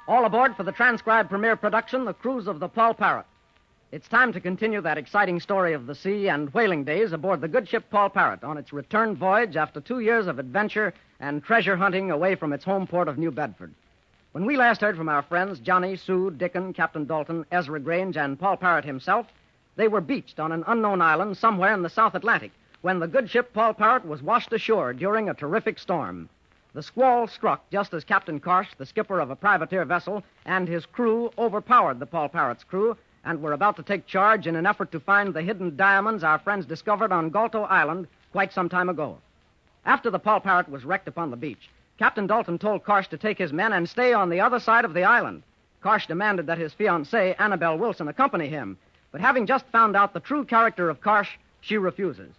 All aboard for the transcribed premiere production, The Cruise of the Poll Parrot. It's time to continue that exciting story of the sea and whaling days aboard the good ship Poll Parrot on its return voyage after 2 years of adventure and treasure hunting away from its home port of New Bedford. When we last heard from our friends Johnny, Sue, Dickon, Captain Dalton, Ezra Grange, and Poll Parrot himself, they were beached on an unknown island somewhere in the South Atlantic when the good ship Poll Parrot was washed ashore during a terrific storm. The squall struck just as Captain Krause, the skipper of a privateer vessel, and his crew overpowered the Poll Parrot's crew and were about to take charge in an effort to find the hidden diamonds our friends discovered on Galto Island quite some time ago. After the Poll Parrot was wrecked upon the beach, Captain Dalton told Krause to take his men and stay on the other side of the island. Krause demanded that his fiancée, Annabelle Wilson, accompany him, but having just found out the true character of Krause, she refuses.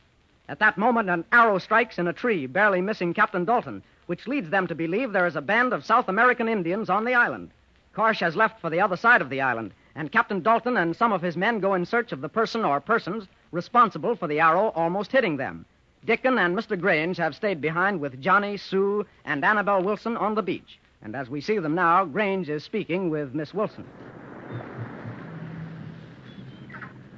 At that moment, an arrow strikes in a tree, barely missing Captain Dalton, which leads them to believe there is a band of South American Indians on the island. Krause has left for the other side of the island, and Captain Dalton and some of his men go in search of the person or persons responsible for the arrow almost hitting them. Dickon and Mr. Grange have stayed behind with Johnny, Sue, and Annabelle Wilson on the beach. And as we see them now, Grange is speaking with Miss Wilson.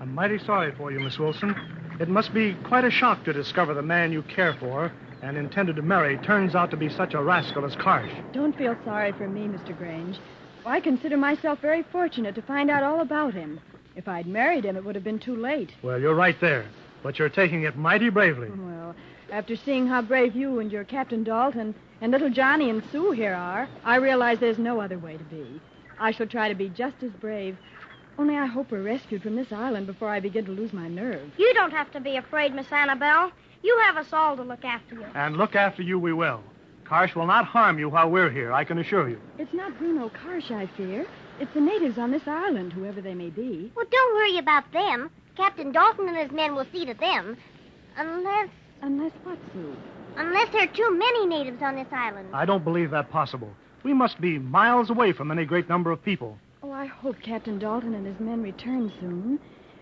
I'm mighty sorry for you, Miss Wilson. It must be quite a shock to discover the man you care for and intended to marry turns out to be such a rascal as Krause. Don't feel sorry for me, Mr. Grange. I consider myself very fortunate to find out all about him. If I'd married him, it would have been too late. Well, you're right there, but you're taking it mighty bravely. Well, after seeing how brave you and your Captain Dalton and little Johnny and Sue here are, I realize there's no other way to be. I shall try to be just as brave. Only I hope we're rescued from this island before I begin to lose my nerve. You don't have to be afraid, Miss Annabelle. You have us all to look after you. And look after you we will. Krause will not harm you while we're here, I can assure you. It's not Bruno Krause, I fear. It's the natives on this island, whoever they may be. Well, don't worry about them. Captain Dalton and his men will see to them. Unless what, Sue? Unless there are too many natives on this island. I don't believe that possible. We must be miles away from any great number of people. Oh, I hope Captain Dalton and his men return soon.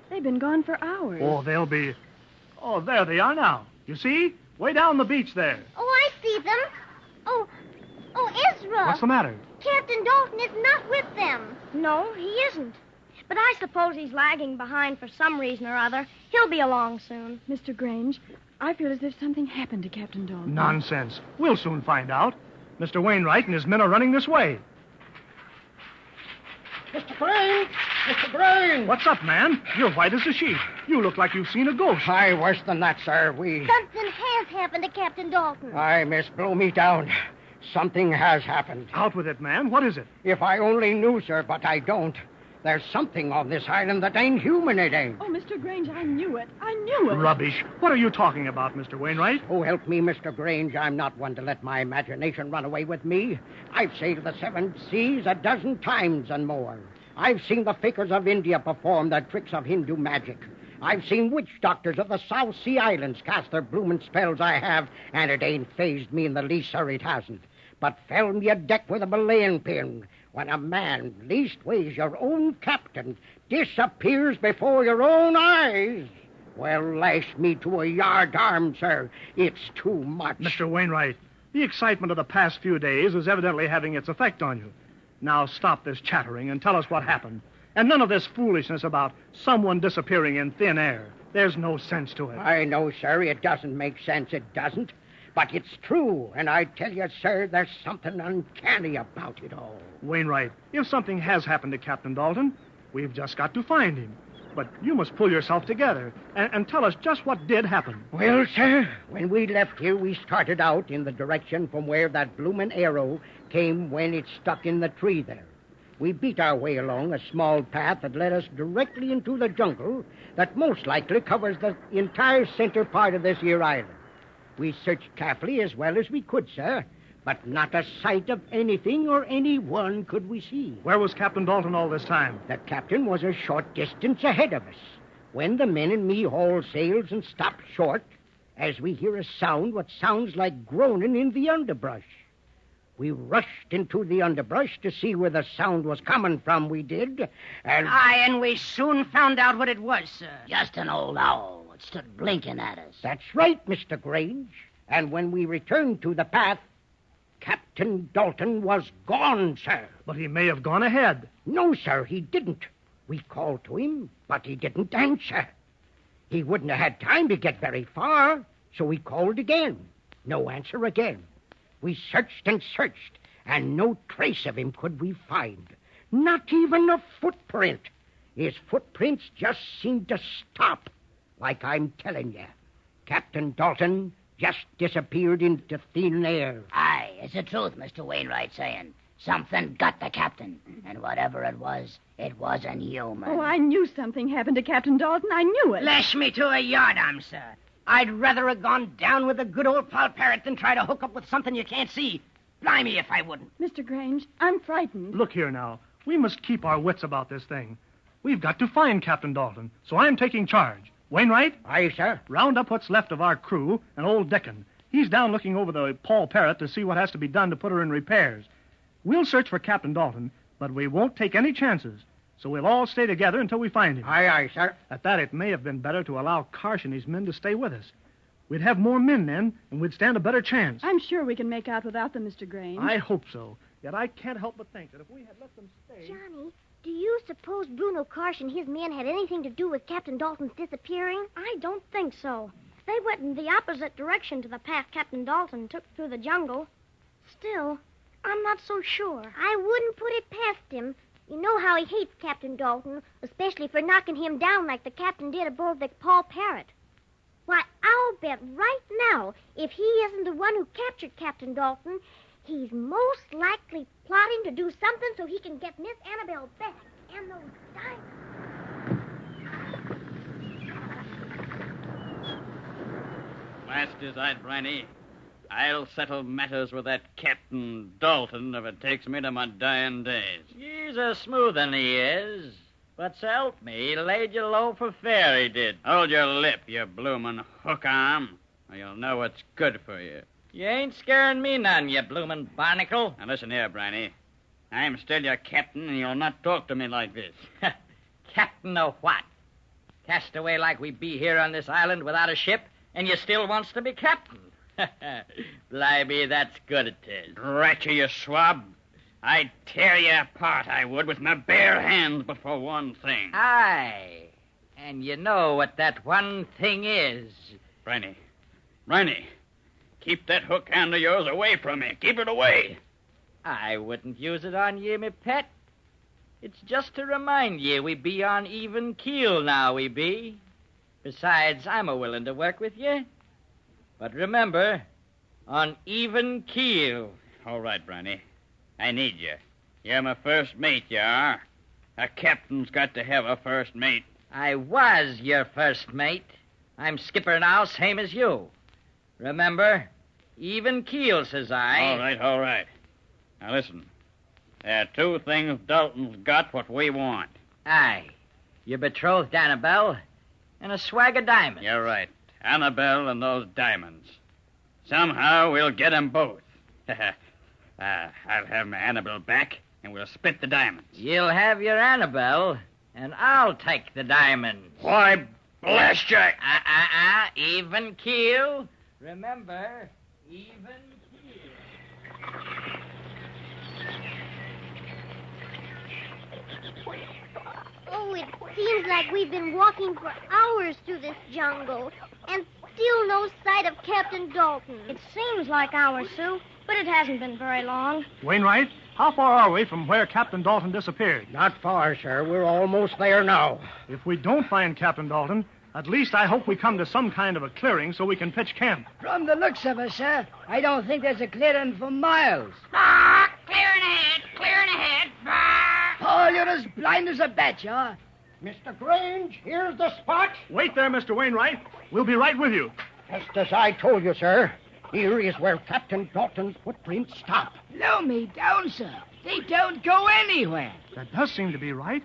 They've been gone for hours. Oh, they'll be... Oh, there they are now. You see? Way down the beach there. Oh, I see them. Oh, Ezra. What's the matter? Captain Dalton is not with them. No, he isn't. But I suppose he's lagging behind for some reason or other. He'll be along soon. Mr. Grange, I feel as if something happened to Captain Dalton. Nonsense. We'll soon find out. Mr. Wainwright and his men are running this way. Mr. Grange! Mr. Grange! What's up, man? You're white as a sheet. You look like you've seen a ghost. Aye, worse than that, sir. Something has happened to Captain Dalton. Aye, miss, blow me down. Something has happened. Out with it, man. What is it? If I only knew, sir, but I don't. There's something on this island that ain't human, it ain't. Oh, Mr. Grange, I knew it. I knew it. Rubbish. What are you talking about, Mr. Wainwright? Oh, help me, Mr. Grange. I'm not one to let my imagination run away with me. I've sailed the 7 seas 12 times and more. I've seen the fakers of India perform their tricks of Hindu magic. I've seen witch doctors of the South Sea Islands cast their bloomin' spells, I have, and it ain't phased me in the least, sir, it hasn't. But fell me a deck with a belaying pin when a man, leastways your own captain, disappears before your own eyes. Well, lash me to a yard arm, sir. It's too much. Mr. Wainwright, the excitement of the past few days is evidently having its effect on you. Now stop this chattering and tell us what happened. And none of this foolishness about someone disappearing in thin air. There's no sense to it. I know, sir, it doesn't make sense. It doesn't. But it's true, and I tell you, sir, there's something uncanny about it all. Wainwright, if something has happened to Captain Dalton, we've just got to find him. But you must pull yourself together and tell us just what did happen. Well, sir, when we left here, we started out in the direction from where that bloomin' arrow came when it stuck in the tree there. We beat our way along a small path that led us directly into the jungle that most likely covers the entire center part of this here island. We searched carefully as well as we could, sir, but not a sight of anything or anyone could we see. Where was Captain Dalton all this time? The captain was a short distance ahead of us. When the men and me hauled sails and stopped short, as we hear a sound what sounds like groaning in the underbrush. We rushed into the underbrush to see where the sound was coming from, we did, and... Aye, and we soon found out what it was, sir. Just an old owl that stood blinking at us. That's right, Mr. Grange. And when we returned to the path, Captain Dalton was gone, sir. But he may have gone ahead. No, sir, he didn't. We called to him, but he didn't answer. He wouldn't have had time to get very far, so we called again. No answer again. We searched and searched, and no trace of him could we find. Not even a footprint. His footprints just seemed to stop, like I'm telling you. Captain Dalton just disappeared into thin air. Aye, it's the truth, Mr. Wainwright saying. Something got the captain, and whatever it wasn't human. Oh, I knew something happened to Captain Dalton. I knew it. Lash me to a yardarm, sir. I'd rather have gone down with the good old Poll Parrot than try to hook up with something you can't see. Blimey if I wouldn't. Mr. Grange, I'm frightened. Look here now. We must keep our wits about this thing. We've got to find Captain Dalton, so I'm taking charge. Wainwright? Aye, sir. Round up what's left of our crew and Old Dickson. He's down looking over the Poll Parrot to see what has to be done to put her in repairs. We'll search for Captain Dalton, but we won't take any chances. So we'll all stay together until we find him. Aye, aye, sir. At that, it may have been better to allow Karsh and his men to stay with us. We'd have more men then, and we'd stand a better chance. I'm sure we can make out without them, Mr. Grange. I hope so. Yet I can't help but think that if we had let them stay... Johnny, do you suppose Bruno Karsh and his men had anything to do with Captain Dalton's disappearing? I don't think so. They went in the opposite direction to the path Captain Dalton took through the jungle. Still, I'm not so sure. I wouldn't put it past him. You know how he hates Captain Dalton, especially for knocking him down like the captain did aboard the Poll Parrot. Why, I'll bet right now, if he isn't the one who captured Captain Dalton, he's most likely plotting to do something so he can get Miss Annabelle back and those diamonds. Last is I'd, Briney. I'll settle matters with that Captain Dalton if it takes me to my dying days. He's a smooth un, he is. But s'help me, he laid you low for fair, he did. Hold your lip, you bloomin' hook arm, or you'll know what's good for you. You ain't scaring me none, you bloomin' barnacle. Now listen here, Briney. I'm still your captain, and you'll not talk to me like this. Captain of what? Cast away like we be here on this island without a ship, and you still wants to be captain. Blimey, that's good it is. Drat you, you swab. I'd tear you apart, I would, with my bare hands, but for one thing. Aye, and you know what that one thing is. Briney, keep that hook hand of yours away from me. Keep it away. I wouldn't use it on ye, me pet. It's just to remind ye we be on even keel now, we be. Besides, I'm a-willing to work with ye. But remember, on even keel. All right, Briney. I need you. You're my first mate, you are. A captain's got to have a first mate. I was your first mate. I'm skipper now, same as you. Remember, even keel, says I. All right. Now listen. There are two things Dalton's got what we want. Aye. Your betrothed Annabelle and a swag of diamonds. You're right. Annabelle and those diamonds. Somehow we'll get 'em both. I'll have my Annabelle back, and we'll split the diamonds. You'll have your Annabelle, and I'll take the diamonds. Why, blast you! Even keel. Remember, even keel. Oh, it seems like we've been walking for hours through this jungle, and still no sight of Captain Dalton. It seems like hours, Sue, but it hasn't been very long. Wainwright, how far are we from where Captain Dalton disappeared? Not far, sir. We're almost there now. If we don't find Captain Dalton, at least I hope we come to some kind of a clearing so we can pitch camp. From the looks of it, sir, I don't think there's a clearing for miles. Clearing ahead. Oh, you're as blind as a bat, you are. Mr. Grange, here's the spot. Wait there, Mr. Wainwright. We'll be right with you. Just as I told you, sir. Here is where Captain Dalton's footprints stop. Blow me down, sir. They don't go anywhere. That does seem to be right.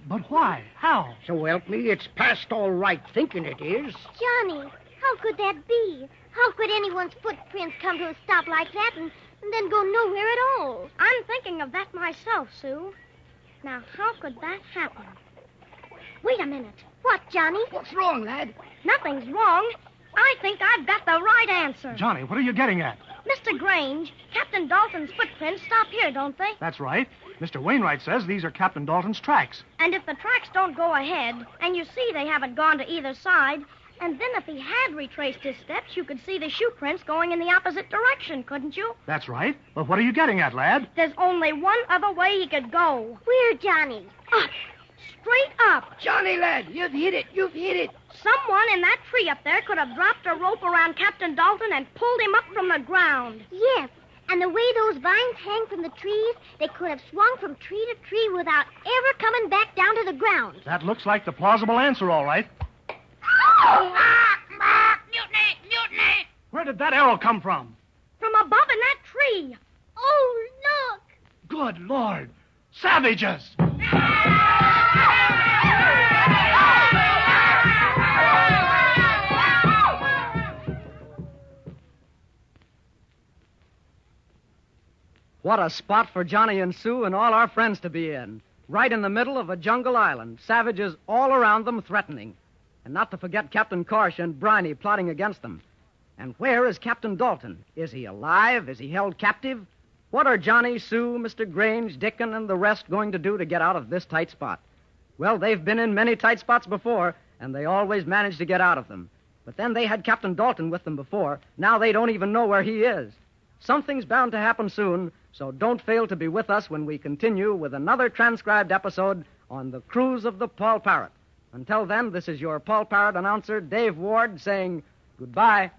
But why? How? So help me, it's past all right thinking it is. Johnny, how could that be? How could anyone's footprints come to a stop like that and then go nowhere at all? I'm thinking of that myself, Sue. Now, how could that happen? Wait a minute. What, Johnny? What's wrong, lad? Nothing's wrong. I think I've got the right answer. Johnny, what are you getting at? Mr. Grange, Captain Dalton's footprints stop here, don't they? That's right. Mr. Wainwright says these are Captain Dalton's tracks. And if the tracks don't go ahead, and you see they haven't gone to either side, and then if he had retraced his steps, you could see the shoe prints going in the opposite direction, couldn't you? That's right. But what are you getting at, lad? There's only one other way he could go. Where, Johnny? Up. Straight up. Johnny, lad, you've hit it. You've hit it. Someone in that tree up there could have dropped a rope around Captain Dalton and pulled him up from the ground. Yes. And the way those vines hang from the trees, they could have swung from tree to tree without ever coming back down to the ground. That looks like the plausible answer, all right. Mutiny! Mutiny! Where did that arrow come from? From above in that tree. Oh, look! Good Lord. Savages! What a spot for Johnny and Sue and all our friends to be in. Right in the middle of a jungle island. Savages all around them threatening. And not to forget Captain Karsh and Briney plotting against them. And where is Captain Dalton? Is he alive? Is he held captive? What are Johnny, Sue, Mr. Grange, Dickon, and the rest going to do to get out of this tight spot? Well, they've been in many tight spots before, and they always manage to get out of them. But then they had Captain Dalton with them before. Now they don't even know where he is. Something's bound to happen soon, so don't fail to be with us when we continue with another transcribed episode on the cruise of the Poll Parrot. Until then, this is your Poll Parrot announcer, Dave Ward, saying goodbye.